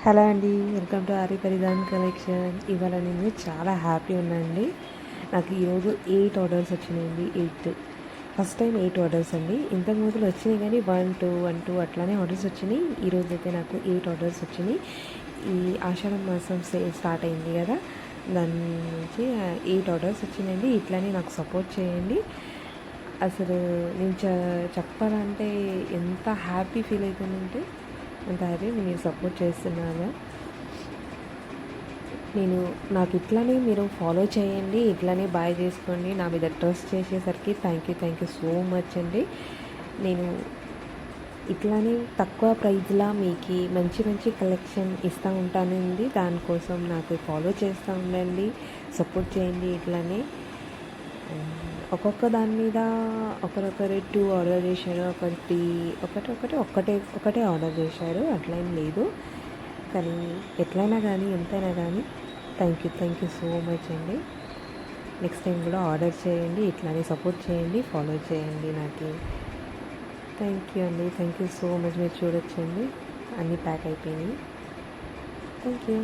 Hello అండి, welcome to aari పరిధాన్ collection. ఇవాళ నేను చాలా హ్యాపీ ఉన్నానండి. నాకు ఈరోజు 8 ఆర్డర్స్ వచ్చినాయండి. 8 ఫస్ట్ టైం 8 ఆర్డర్స్ అండి. ఇంతకు ముందు వచ్చినాయి కానీ 1 2 అట్లానే ఆర్డర్స్ వచ్చినాయి. ఈరోజు అయితే నాకు 8 ఆర్డర్స్ వచ్చినాయి. ఈ ఆషాఢ మాసం స్టార్ట్ అయింది కదా, దాని నుంచి 8 ఆర్డర్స్ వచ్చినాయండి. ఇట్లానే నాకు సపోర్ట్ చేయండి. అసలు నేను చెప్పాలంటే ఎంత హ్యాపీ ఫీల్ అవుతానంటే అంత హ్యాపీ. మీరు సపోర్ట్ చేస్తున్నాను. నాకు ఇట్లానే మీరు ఫాలో చేయండి, ఇట్లానే బాయ్ చేసుకోండి. నా మీద ట్రస్ట్ చేసేసరికి థ్యాంక్ యూ సో మచ్ అండి. నేను ఇట్లానే తక్కువ ప్రైజ్లా మీకు మంచి కలెక్షన్ ఇస్తూ ఉంటానండి. దానికోసం నాకు ఫాలో చేస్తూ ఉండండి, సపోర్ట్ చేయండి. ఇట్లానే ఒక్కొక్క దాని మీద ఒకరొకరు 2 ఆర్డర్ చేశారు, ఒకటే ఆర్డర్ చేశారు. అట్లా ఏం లేదు, కానీ ఎట్లయినా కానీ ఎంతైనా కానీ థ్యాంక్ యూ సో మచ్ అండి. నెక్స్ట్ టైం కూడా ఆర్డర్ చేయండి, ఇట్లానే సపోర్ట్ చేయండి, ఫాలో చేయండి. నాకు థ్యాంక్ యూ అండి. Thank you so much. మీరు చూడొచ్చండి, అన్నీ ప్యాక్ అయిపోయినాయి. Thank you.